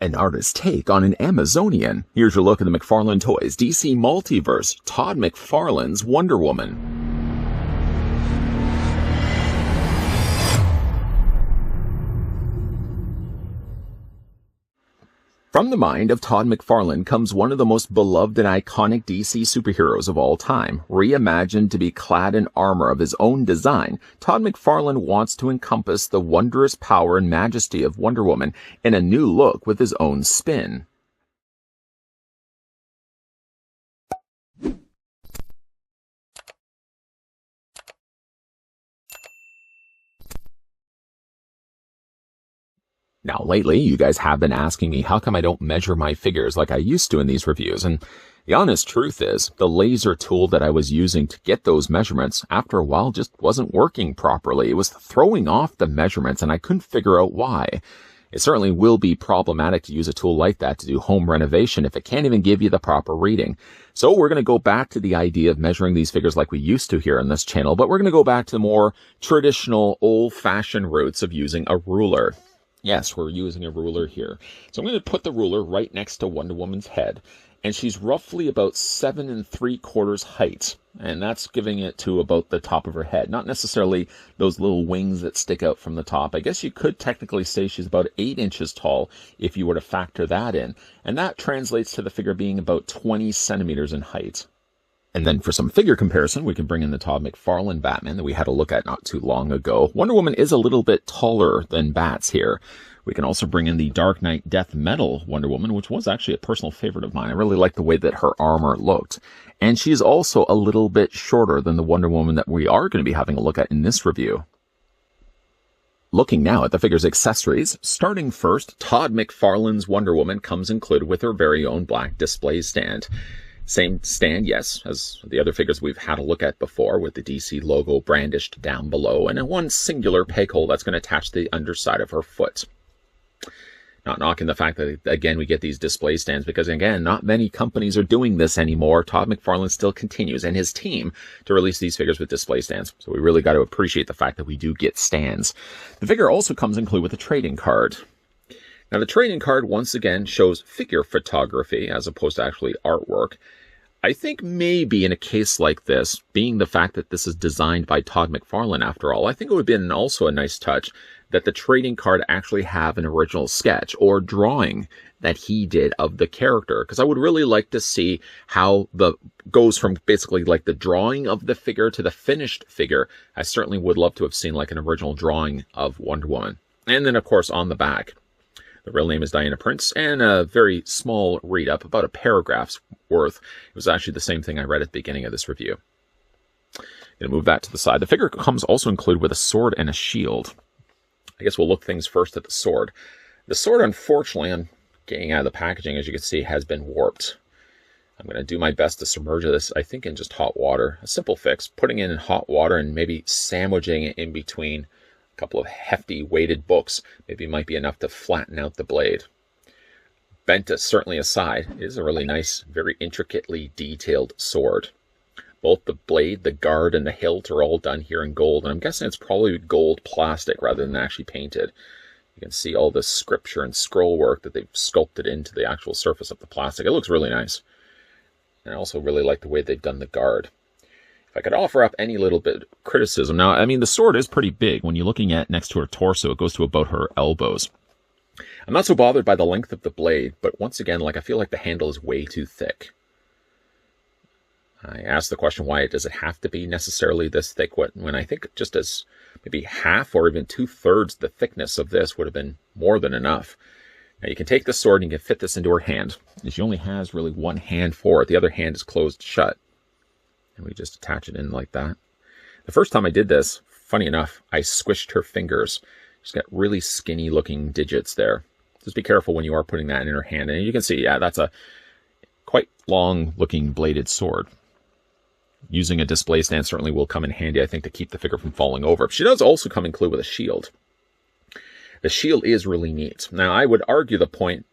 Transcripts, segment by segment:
An artist's take on an Amazonian. Here's your look at the McFarlane Toys DC Multiverse Todd McFarlane's Wonder Woman. From the mind of Todd McFarlane comes one of the most beloved and iconic DC superheroes of all time. Reimagined to be clad in armor of his own design, Todd McFarlane wants to encompass the wondrous power and majesty of Wonder Woman in a new look with his own spin. Now, lately, you guys have been asking me how come I don't measure my figures like I used to in these reviews, and the honest truth is, the laser tool that I was using to get those measurements, after a while, just wasn't working properly. It was throwing off the measurements, and I couldn't figure out why. It certainly will be problematic to use a tool like that to do home renovation if it can't even give you the proper reading. So we're going to go back to the idea of measuring these figures like we used to here on this channel, but we're going to go back to the more traditional, old-fashioned roots of using a ruler. Yes, we're using a ruler here. So I'm going to put the ruler right next to Wonder Woman's head, and she's roughly about 7 3/4 height, and that's giving it to about the top of her head. Not necessarily those little wings that stick out from the top. I guess you could technically say she's about 8 inches tall if you were to factor that in, and that translates to the figure being about 20 centimeters in height. And then for some figure comparison, we can bring in the Todd McFarlane Batman that we had a look at not too long ago. Wonder Woman is a little bit taller than Bats here. We can also bring in the Dark Knight Death Metal Wonder Woman, which was actually a personal favorite of mine. I really like the way that her armor looked. And she's also a little bit shorter than the Wonder Woman that we are going to be having a look at in this review. Looking now at the figure's accessories, starting first, Todd McFarlane's Wonder Woman comes included with her very own black display stand. Same stand, yes, as the other figures we've had a look at before, with the DC logo brandished down below, and one singular peg hole that's going to attach to the underside of her foot. Not knocking the fact that, again, we get these display stands, because, again, not many companies are doing this anymore. Todd McFarlane still continues, and his team, to release these figures with display stands. So we really got to appreciate the fact that we do get stands. The figure also comes included with a trading card. Now, the trading card, once again, shows figure photography as opposed to actually artwork. I think maybe in a case like this, being the fact that this is designed by Todd McFarlane after all, I think it would have been also a nice touch that the trading card actually have an original sketch or drawing that he did of the character. Because I would really like to see how the goes from basically like the drawing of the figure to the finished figure. I certainly would love to have seen like an original drawing of Wonder Woman. And then, of course, on the back, the real name is Diana Prince, and a very small read-up, about a paragraph's worth. It was actually the same thing I read at the beginning of this review. Going to move that to the side. The figure comes also included with a sword and a shield. I guess we'll look things first at the sword. The sword, unfortunately, I'm getting out of the packaging, as you can see, has been warped. I'm going to do my best to submerge this, I think, in just hot water. A simple fix, putting it in hot water and maybe sandwiching it in between a couple of hefty weighted books maybe might be enough to flatten out the blade. Bent certainly aside, it is a really nice, very intricately detailed sword. Both the blade, the guard, and the hilt are all done here in gold, and I'm guessing it's probably gold plastic rather than actually painted. You can see all the scripture and scroll work that they've sculpted into the actual surface of the plastic. It looks really nice. And I also really like the way they've done the guard. If I could offer up any little bit of criticism. Now, I mean, the sword is pretty big. When you're looking at next to her torso, it goes to about her elbows. I'm not so bothered by the length of the blade, but once again, like I feel like the handle is way too thick. I asked the question, why does it have to be necessarily this thick, when I think just as maybe half or even 2/3 the thickness of this would have been more than enough. Now, you can take the sword and you can fit this into her hand. She only has really one hand for it. The other hand is closed shut. And we just attach it in like that. The first time I did this, funny enough, I squished her fingers. She's got really skinny looking digits there. Just be careful when you are putting that in her hand. And you can see, yeah, that's a quite long looking bladed sword. Using a display stand certainly will come in handy, I think, to keep the figure from falling over. She does also come included with a shield. The shield is really neat. Now, I would argue the point,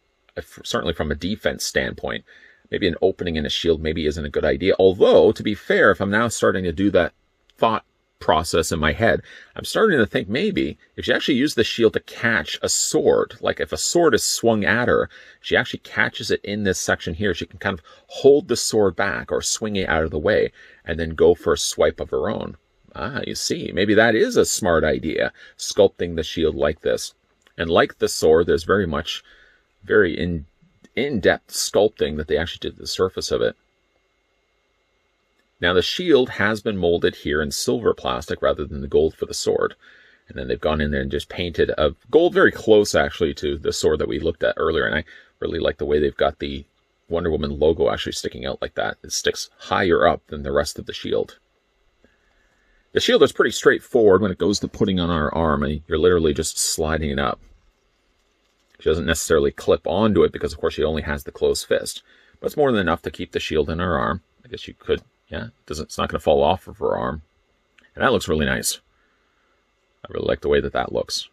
certainly from a defense standpoint, maybe an opening in a shield maybe isn't a good idea. Although, to be fair, if I'm now starting to do that thought process in my head, I'm starting to think maybe if she actually used the shield to catch a sword, like if a sword is swung at her, she actually catches it in this section here. She can kind of hold the sword back or swing it out of the way and then go for a swipe of her own. Ah, you see, maybe that is a smart idea, sculpting the shield like this. And like the sword, there's very in-depth sculpting that they actually did to the surface of it. Now the shield has been molded here in silver plastic rather than the gold for the sword. And then they've gone in there and just painted a gold very close actually to the sword that we looked at earlier. And I really like the way they've got the Wonder Woman logo actually sticking out like that. It sticks higher up than the rest of the shield. The shield is pretty straightforward when it goes to putting on our arm. And you're literally just sliding it up. She doesn't necessarily clip onto it because of course she only has the closed fist. But it's more than enough to keep the shield in her arm. I guess you could. Yeah, it's not going to fall off of her arm. And that looks really nice. I really like the way that looks.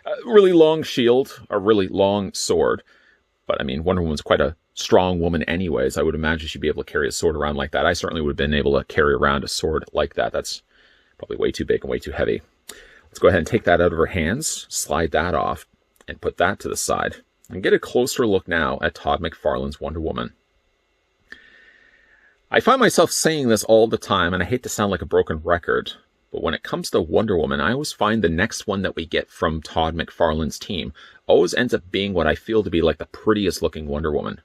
A really long shield, a really long sword. But, I mean, Wonder Woman's quite a strong woman anyways. I would imagine she'd be able to carry a sword around like that. I certainly would have been able to carry around a sword like that. That's probably way too big and way too heavy. Let's go ahead and take that out of her hands, slide that off, and put that to the side. And get a closer look now at Todd McFarlane's Wonder Woman. I find myself saying this all the time, and I hate to sound like a broken record, but when it comes to Wonder Woman, I always find the next one that we get from Todd McFarlane's team always ends up being what I feel to be like the prettiest looking Wonder Woman.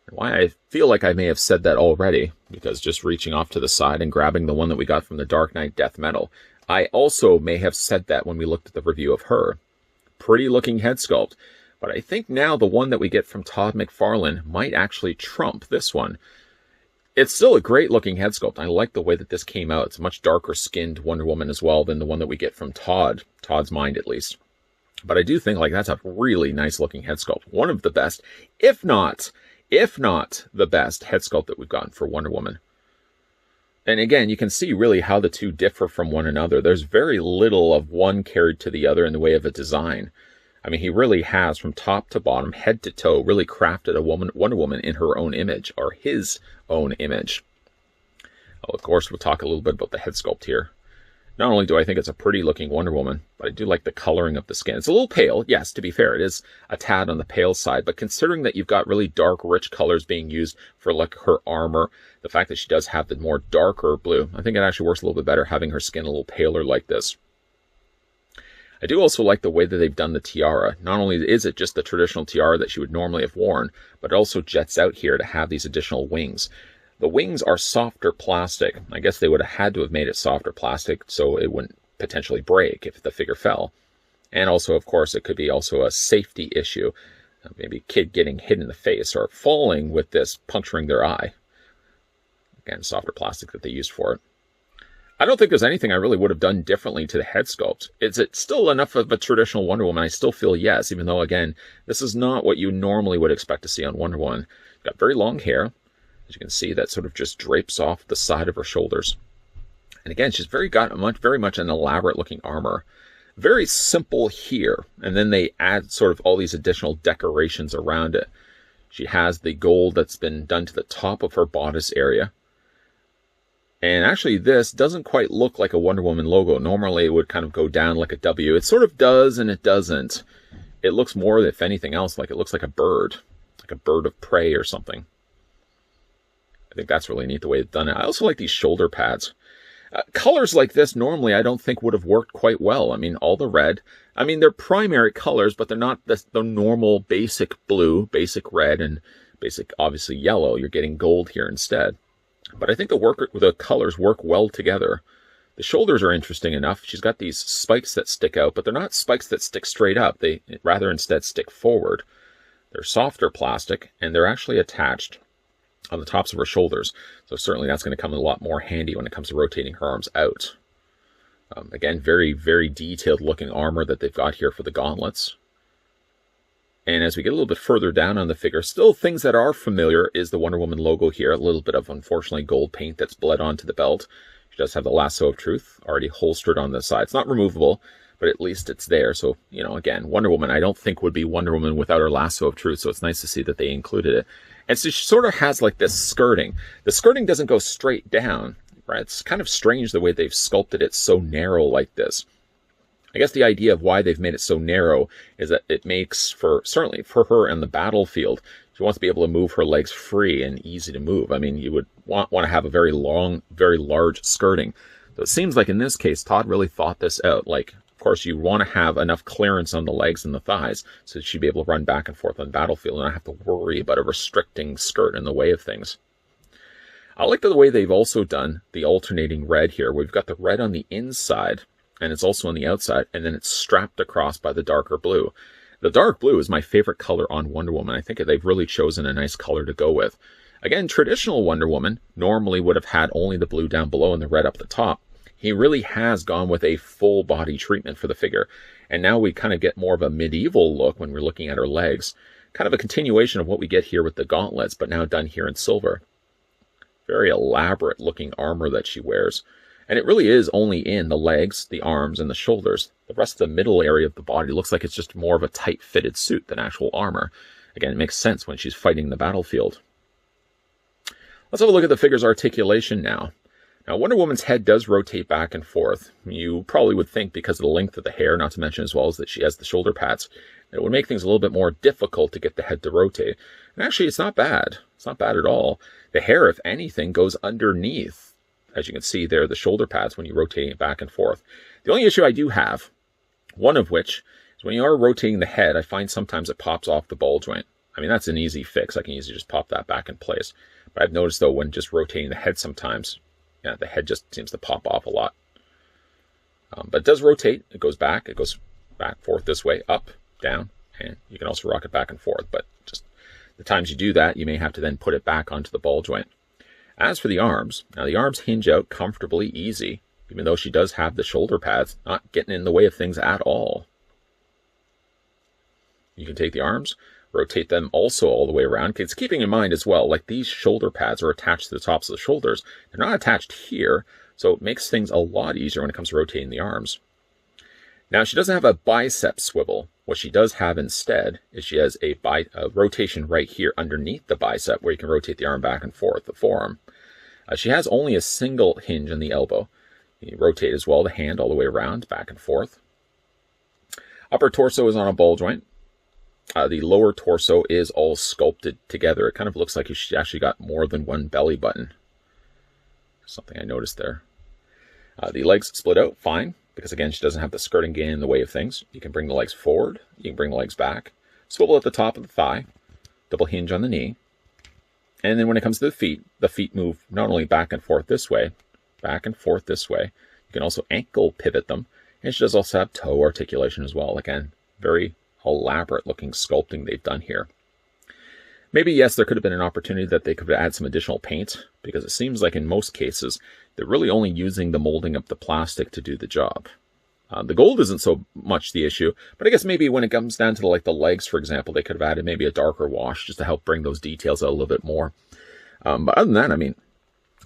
And why I feel like I may have said that already, because just reaching off to the side and grabbing the one that we got from the Dark Knight Death Metal, I also may have said that when we looked at the review of her. Pretty looking head sculpt. But I think now the one that we get from Todd McFarlane might actually trump this one. It's still a great looking head sculpt. I like the way that this came out. It's a much darker skinned Wonder Woman as well than the one that we get from Todd's mind at least. But I do think like that's a really nice looking head sculpt. One of the best, if not the best head sculpt that we've gotten for Wonder Woman. And again, you can see really how the two differ from one another. There's very little of one carried to the other in the way of a design. I mean, he really has, from top to bottom, head to toe, really crafted a Wonder Woman in her own image, or his own image. Oh, of course, we'll talk a little bit about the head sculpt here. Not only do I think it's a pretty looking Wonder Woman, but I do like the coloring of the skin. It's a little pale, yes, to be fair, it is a tad on the pale side, but considering that you've got really dark, rich colors being used for like her armor, the fact that she does have the more darker blue, I think it actually works a little bit better having her skin a little paler like this. I do also like the way that they've done the tiara. Not only is it just the traditional tiara that she would normally have worn, but it also jets out here to have these additional wings. The wings are softer plastic. I guess they would have had to have made it softer plastic so it wouldn't potentially break if the figure fell. And also, of course, it could be also a safety issue. Maybe a kid getting hit in the face or falling with this, puncturing their eye. Again, softer plastic that they used for it. I don't think there's anything I really would have done differently to the head sculpt. Is it still enough of a traditional Wonder Woman? I still feel yes, even though, again, this is not what you normally would expect to see on Wonder Woman. Got very long hair. As you can see, that sort of just drapes off the side of her shoulders. And again, she's very much an elaborate looking armor. Very simple here. And then they add sort of all these additional decorations around it. She has the gold that's been done to the top of her bodice area. And actually, this doesn't quite look like a Wonder Woman logo. Normally, it would kind of go down like a W. It sort of does, and it doesn't. It looks more, if anything else, like it looks like a bird of prey or something. I think that's really neat the way it's done. I also like these shoulder pads. Colors like this, normally, I don't think would have worked quite well. I mean, all the red. I mean, they're primary colors, but they're not the normal basic blue, basic red, and basic, obviously, yellow. You're getting gold here instead. But I think the colors work well together. The shoulders are interesting enough. She's got these spikes that stick out, but they're not spikes that stick straight up. They rather instead stick forward. They're softer plastic, and they're actually attached on the tops of her shoulders. So certainly that's going to come a lot more handy when it comes to rotating her arms out. Again, very, very detailed looking armor that they've got here for the gauntlets. And as we get a little bit further down on the figure, still things that are familiar is the Wonder Woman logo here. A little bit of, unfortunately, gold paint that's bled onto the belt. She does have the lasso of truth already holstered on the side. It's not removable, but at least it's there. So, you know, again, Wonder Woman I don't think would be Wonder Woman without her lasso of truth. So it's nice to see that they included it. And so she sort of has like this skirting. The skirting doesn't go straight down. right? It's kind of strange the way they've sculpted it so narrow like this. I guess the idea of why they've made it so narrow is that it makes for, certainly for her in the battlefield, she wants to be able to move her legs free and easy to move. I mean, you would want to have a very long, very large skirting. So it seems like in this case, Todd really thought this out. Like, of course, you want to have enough clearance on the legs and the thighs so that she'd be able to run back and forth on the battlefield and not have to worry about a restricting skirt in the way of things. I like the way they've also done the alternating red here. We've got the red on the inside, and it's also on the outside, and then it's strapped across by the darker blue. The dark blue is my favorite color on Wonder Woman. I think they've really chosen a nice color to go with. Again, traditional Wonder Woman normally would have had only the blue down below and the red up the top. He really has gone with a full body treatment for the figure. And now we kind of get more of a medieval look when we're looking at her legs. Kind of a continuation of what we get here with the gauntlets, but now done here in silver. Very elaborate looking armor that she wears. And it really is only in the legs, the arms, and the shoulders. The rest of the middle area of the body looks like it's just more of a tight-fitted suit than actual armor. Again, it makes sense when she's fighting the battlefield. Let's have a look at the figure's articulation now. Now, Wonder Woman's head does rotate back and forth. You probably would think because of the length of the hair, not to mention as well as that she has the shoulder pads, it would make things a little bit more difficult to get the head to rotate. And actually, it's not bad. It's not bad at all. The hair, if anything, goes underneath. As you can see there, the shoulder pads when you rotate it back and forth. The only issue I do have, one of which, is when you are rotating the head, I find sometimes it pops off the ball joint. I mean, that's an easy fix. I can easily just pop that back in place. But I've noticed, though, when just rotating the head sometimes, yeah, the head just seems to pop off a lot. But it does rotate. It goes back, forth this way, up, down, and you can also rock it back and forth. But just the times you do that, you may have to then put it back onto the ball joint. As for the arms, now the arms hinge out comfortably easy, even though she does have the shoulder pads, not getting in the way of things at all. You can take the arms, rotate them also all the way around. It's keeping in mind as well, like these shoulder pads are attached to the tops of the shoulders. They're not attached here, so it makes things a lot easier when it comes to rotating the arms. Now, she doesn't have a bicep swivel. What she does have instead is she has a rotation right here underneath the bicep where you can rotate the arm back and forth, the forearm. She has only a single hinge on the elbow. You rotate as well the hand all the way around, back and forth. Upper torso is on a ball joint. The lower torso is all sculpted together. It kind of looks like she actually got more than one belly button. Something I noticed there. The legs split out fine, because again, she doesn't have the skirting gain in the way of things. You can bring the legs forward, you can bring the legs back, swivel at the top of the thigh, double hinge on the knee. And then when it comes to the feet move not only back and forth this way, back and forth this way. You can also ankle pivot them. And she does also have toe articulation as well. Again, very elaborate looking sculpting they've done here. Maybe, yes, there could have been an opportunity that they could add some additional paint, because it seems like in most cases, they're really only using the molding of the plastic to do the job. The gold isn't so much the issue, but I guess maybe when it comes down to the legs, for example, they could have added maybe a darker wash just to help bring those details out a little bit more. But other than that, I mean,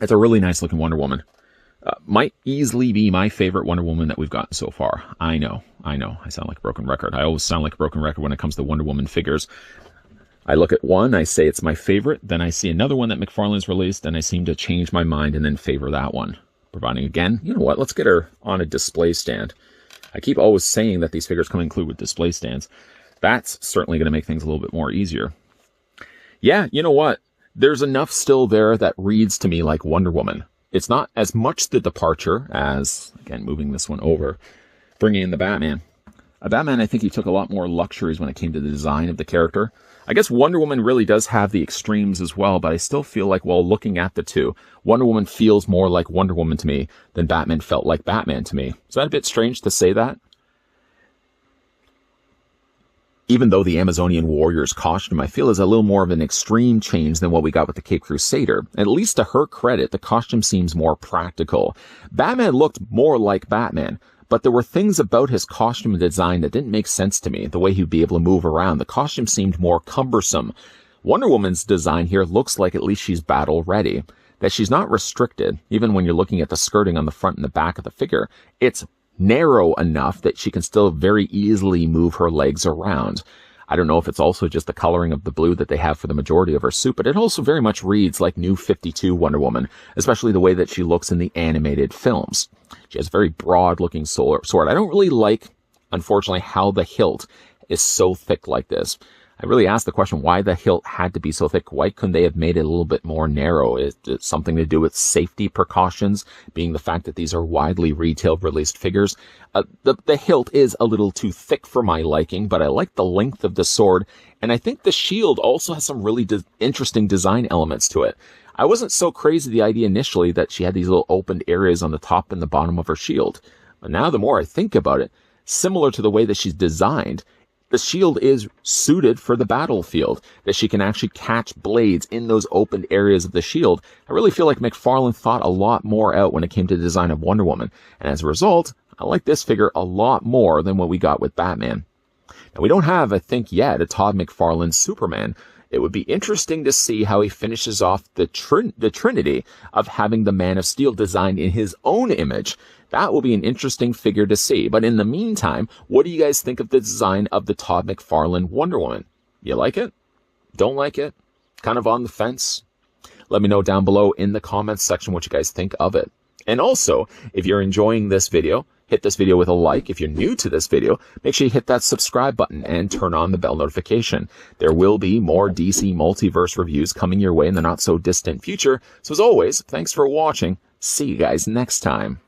it's a really nice looking Wonder Woman. Might easily be my favorite Wonder Woman that we've gotten so far. I know. I sound like a broken record. I always sound like a broken record when it comes to Wonder Woman figures. I look at one, I say it's my favorite, then I see another one that McFarlane's released, and I seem to change my mind and then favor that one. Providing, again, you know what, let's get her on a display stand. I keep always saying that these figures come included with display stands. That's certainly going to make things a little bit more easier. Yeah, you know what? There's enough still there that reads to me like Wonder Woman. It's not as much the departure as, again, moving this one over, bringing in the Batman. Batman, I think he took a lot more luxuries when it came to the design of the character. I guess Wonder Woman really does have the extremes as well, but I still feel like while looking at the two, Wonder Woman feels more like Wonder Woman to me than Batman felt like Batman to me. Is that a bit strange to say that? Even though the Amazonian warrior's costume, I feel, is a little more of an extreme change than what we got with the Cape Crusader. At least to her credit, the costume seems more practical. Batman looked more like Batman, but there were things about his costume design that didn't make sense to me. The way he'd be able to move around, the costume seemed more cumbersome. Wonder Woman's design here looks like at least she's battle ready, that she's not restricted. Even when you're looking at the skirting on the front and the back of the figure, it's narrow enough that she can still very easily move her legs around. I don't know if it's also just the coloring of the blue that they have for the majority of her suit, but it also very much reads like New 52 Wonder Woman, especially the way that she looks in the animated films. She has a very broad-looking sword. I don't really like, unfortunately, how the hilt is so thick like this. I really asked the question why the hilt had to be so thick. Why couldn't they have made it a little bit more narrow? Is it something to do with safety precautions, being the fact that these are widely retail released figures? The hilt is a little too thick for my liking, but I like the length of the sword, and I think the shield also has some really interesting design elements to it. I wasn't so crazy the idea initially that she had these little opened areas on the top and the bottom of her shield. But now the more I think about it, similar to the way that she's designed, the shield is suited for the battlefield, that she can actually catch blades in those open areas of the shield. I really feel like McFarlane thought a lot more out when it came to the design of Wonder Woman, and as a result, I like this figure a lot more than what we got with Batman. Now, we don't have, I think, yet a Todd McFarlane Superman. It would be interesting to see how he finishes off the trinity of having the Man of Steel designed in his own image. That will be an interesting figure to see. But in the meantime, what do you guys think of the design of the Todd McFarlane Wonder Woman? You like it? Don't like it? Kind of on the fence? Let me know down below in the comments section what you guys think of it. And also, if you're enjoying this video, hit this video with a like. If you're new to this video, make sure you hit that subscribe button and turn on the bell notification. There will be more DC Multiverse reviews coming your way in the not so distant future. So as always, thanks for watching. See you guys next time.